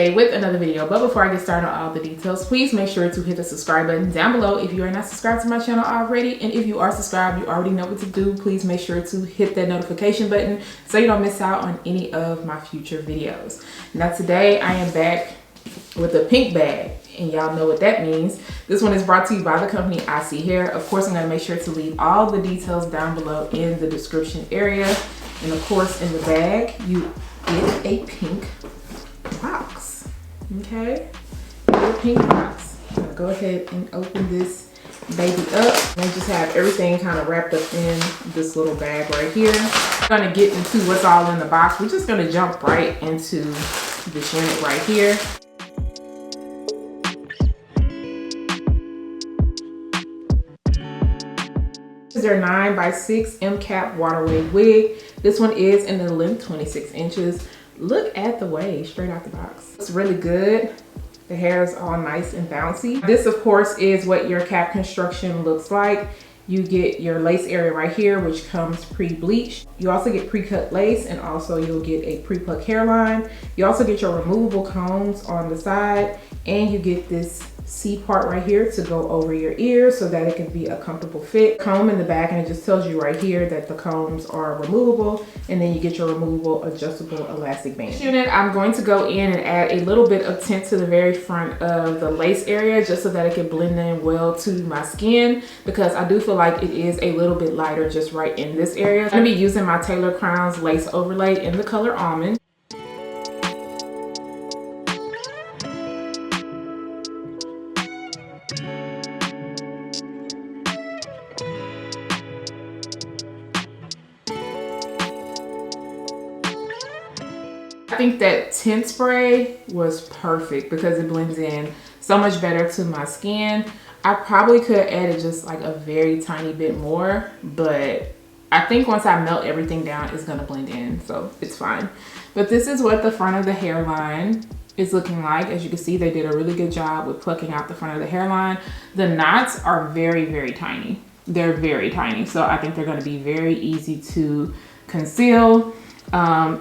today with another video. But before I get started on all the details, please make sure to hit the subscribe button down below if you are not subscribed to my channel already. And if you are subscribed, you already know what to do. Please make sure to hit that notification button so you don't miss out on any of my future videos. Now today I am back with a pink bag, and y'all know what that means. This one is brought to you by the company ISEEHAIR. Of course, I'm going to make sure to leave all the details down below in the description area. And of course, in the bag, you get a pink box. Okay, a pink box. I'm gonna go ahead and open this baby up. And I just have everything kind of wrapped up in this little bag right here. I'm gonna get into what's all in the box. We're just gonna jump right into this unit right here. This is their 9x6 M-cap water wave wig. This one is in the length 26 inches. Look at the wave straight out the box. It's really good. The hair is all nice and bouncy. This of course is what your cap construction looks like. You get your lace area right here, which comes pre-bleached. You also get pre-cut lace, and also you'll get a pre-plucked hairline. You also get your removable combs on the side, and you get this C part right here to go over your ears so that it can be a comfortable fit. Comb in the back, and it just tells you right here that the combs are removable, and then you get your removable adjustable elastic band. This unit, I'm going to go in and add a little bit of tint to the very front of the lace area just so that it can blend in well to my skin, because I do feel like it is a little bit lighter just right in this area. I'm going to be using my Tailored Crowns lace overlay in the color Almond. I think that tint spray was perfect because it blends in so much better to my skin. I probably could have added just like a very tiny bit more, but I think once I melt everything down, it's gonna blend in, so it's fine. But this is what the front of the hairline is looking like. As you can see, they did a really good job with plucking out the front of the hairline. The knots are very, very tiny. They're very tiny, so I think they're gonna be very easy to conceal.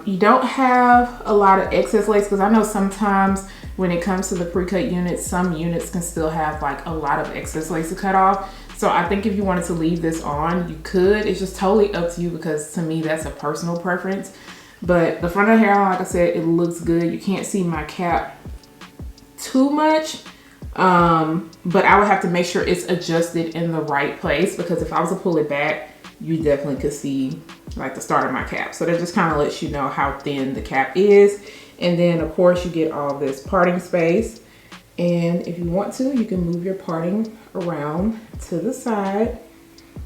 You don't have a lot of excess lace, because I know sometimes when it comes to the pre-cut units, some units can still have like a lot of excess lace to cut off. So I think if you wanted to leave this on, you could. It's just totally up to you, because to me that's a personal preference. But the front of the hairline, like I said, it looks good. You can't see my cap too much, but I would have to make sure it's adjusted in the right place, because if I was to pull it back, you definitely could see like the start of my cap. So that just kind of lets you know how thin the cap is. And then of course you get all this parting space, and if you want to, you can move your parting around to the side.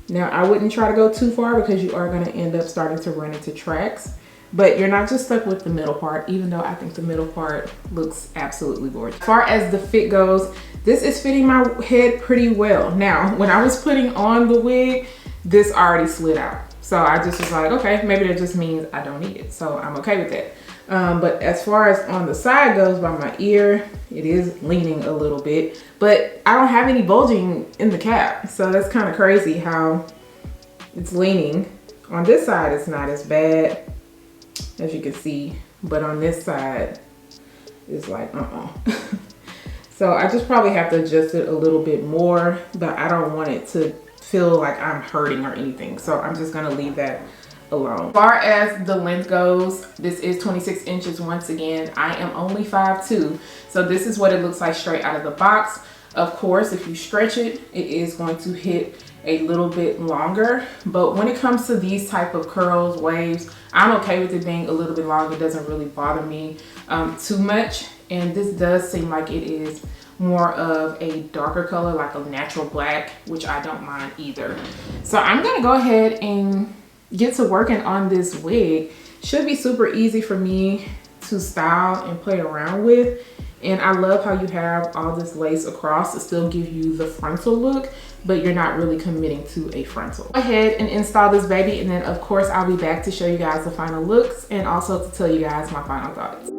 Now I wouldn't try to go too far, because you are going to end up starting to run into tracks, but you're not just stuck with the middle part, even though I think the middle part looks absolutely gorgeous. As far as the fit goes, this is fitting my head pretty well. Now when I was putting on the wig, this already slid out. So I just was like, okay, maybe that just means I don't need it. So I'm okay with that. But as far as on the side goes, by my ear, it is leaning a little bit, but I don't have any bulging in the cap. So that's kind of crazy how it's leaning. On this side, it's not as bad, as you can see, but on this side, it's like, So I just probably have to adjust it a little bit more, but I don't want it to feel like I'm hurting or anything, so I'm just gonna leave that alone. As far as the length goes, this is 26 inches. Once again, I am only 5'2", so this is what it looks like straight out of the box. Of course, if you stretch it, it is going to hit a little bit longer, but when it comes to these type of curls, waves, I'm okay with it being a little bit long. It doesn't really bother me too much, and this does seem like it is more of a darker color, like a natural black, which I don't mind either. So I'm gonna go ahead and get to working on this wig. Should be super easy for me to style and play around with. And I love how you have all this lace across to still give you the frontal look, but you're not really committing to a frontal. Go ahead and install this baby, and then of course I'll be back to show you guys the final looks and also to tell you guys my final thoughts.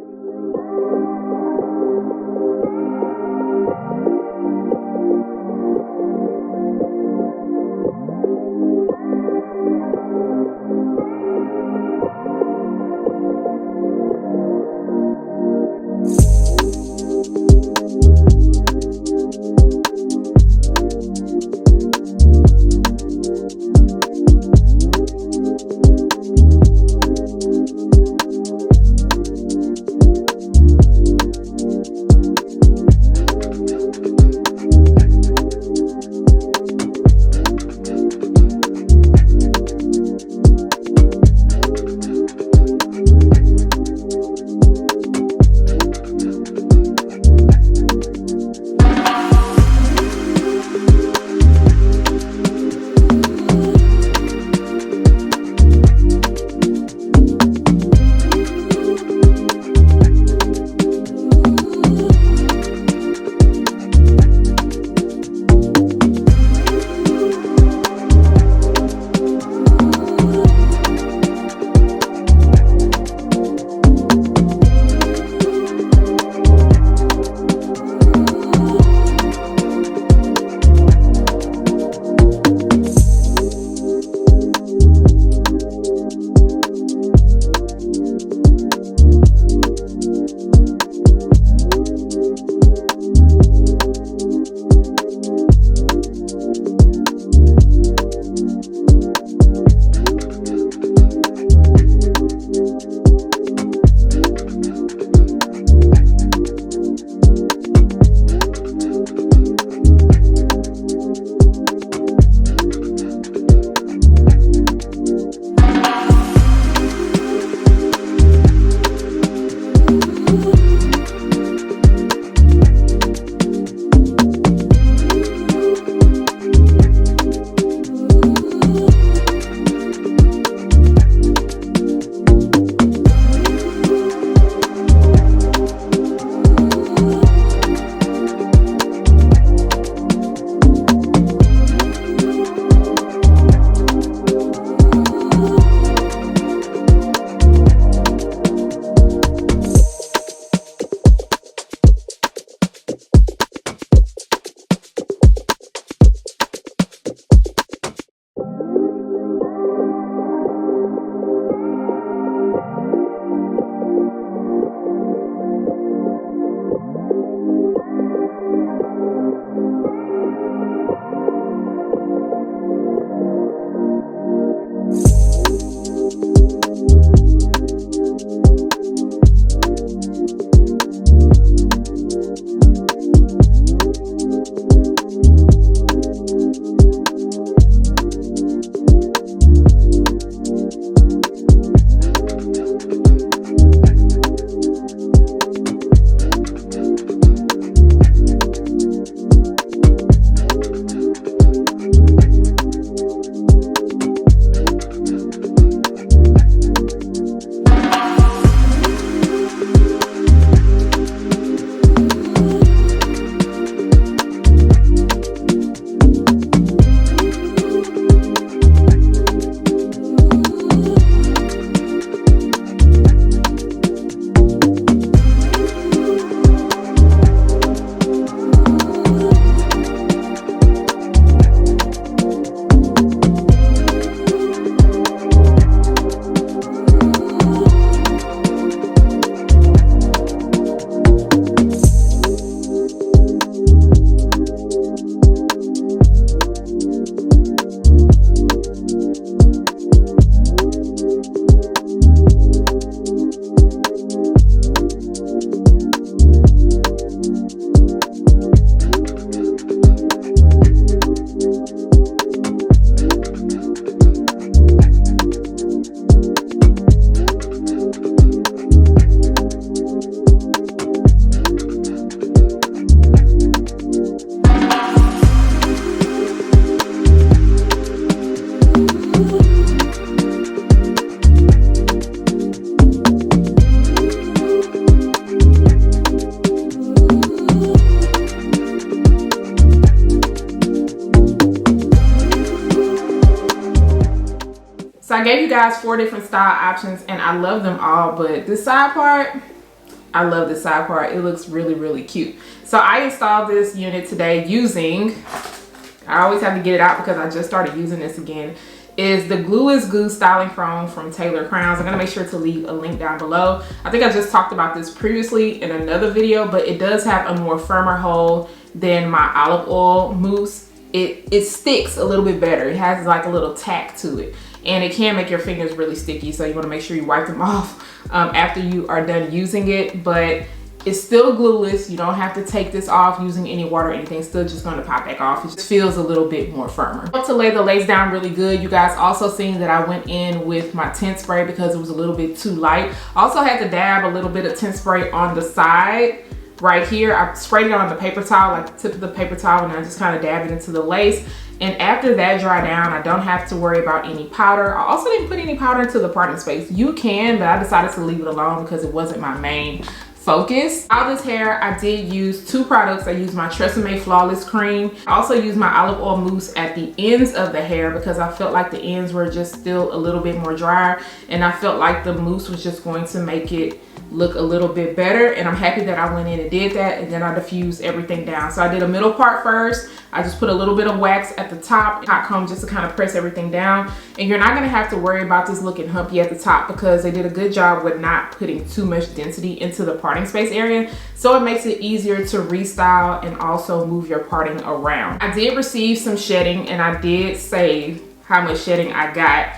gave you guys 4 different style options and I love them all, but this side part, I love this side part. It looks really, really cute. So I installed this unit today using, I always have to get it out because I just started using this again, is the Glueless Goo Styling Foam from Tailored Crowns. I'm gonna make sure to leave a link down below. I think I just talked about this previously in another video, but it does have a more firmer hold than my olive oil mousse. It sticks a little bit better. It has like a little tack to it. And it can make your fingers really sticky, so you want to make sure you wipe them off after you are done using it. But it's still glueless. You don't have to take this off using any water or anything. It's still just going to pop back off. It just feels a little bit more firmer. To lay the lace down really good, you guys also seen that I went in with my tint spray because it was a little bit too light. I also had to dab a little bit of tint spray on the side right here. I sprayed it on the paper towel, like the tip of the paper towel, and I just kind of dabbed it into the lace. And after that dry down, I don't have to worry about any powder. I also didn't put any powder into the parting space. You can, but I decided to leave it alone because it wasn't my main focus. All this hair, I did use 2 products. I used my Tresemme Flawless Cream. I also used my olive oil mousse at the ends of the hair because I felt like the ends were just still a little bit more drier, and I felt like the mousse was just going to make it look a little bit better. And I'm happy that I went in and did that, and then I diffused everything down. So I did a middle part first. I just put a little bit of wax at the top, hot comb, just to kind of press everything down. And you're not gonna have to worry about this looking humpy at the top because they did a good job with not putting too much density into the parting space area. So it makes it easier to restyle and also move your parting around. I did receive some shedding, and I did save how much shedding I got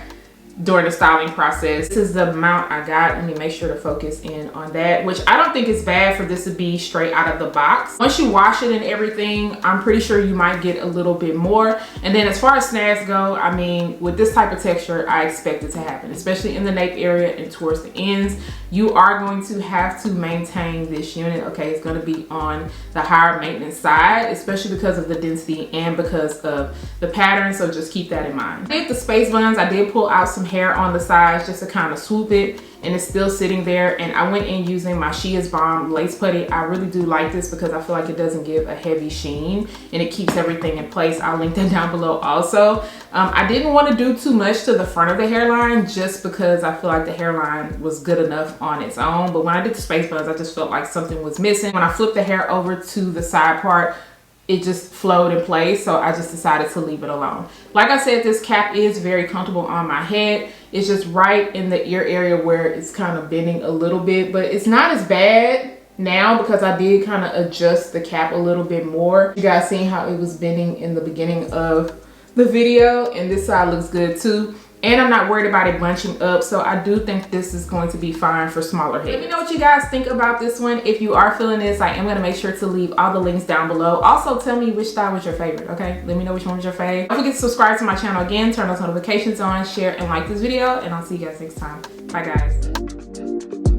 during the styling process. This is the amount I got. Let me make sure to focus in on that, which I don't think it's bad for this to be straight out of the box. Once you wash it and everything, I'm pretty sure you might get a little bit more. And then as far as snags go, I mean, with this type of texture, I expect it to happen, especially in the nape area and towards the ends. You are going to have to maintain this unit, okay? It's gonna be on the higher maintenance side, especially because of the density and because of the pattern, so just keep that in mind. With the space buns, I did pull out some hair on the sides just to kind of swoop it, and it's still sitting there. And I went in using my Shea's Balm Lace Putty. I really do like this because I feel like it doesn't give a heavy sheen and it keeps everything in place. I'll link that down below also. I didn't want to do too much to the front of the hairline just because I feel like the hairline was good enough on its own. But when I did the space buns, I just felt like something was missing. When I flipped the hair over to the side part, it just flowed in place, so I just decided to leave it alone. Like I said, this cap is very comfortable on my head. It's just right in the ear area where it's kind of bending a little bit, but it's not as bad now because I did kind of adjust the cap a little bit more. You guys seen how it was bending in the beginning of the video, and this side looks good too. And I'm not worried about it bunching up, so I do think this is going to be fine for smaller heads. Let me know what you guys think about this one. If you are feeling this, I am gonna make sure to leave all the links down below. Also, tell me which style was your favorite, okay? Let me know which one was your fave. Don't forget to subscribe to my channel again, turn those notifications on, share and like this video, and I'll see you guys next time. Bye, guys.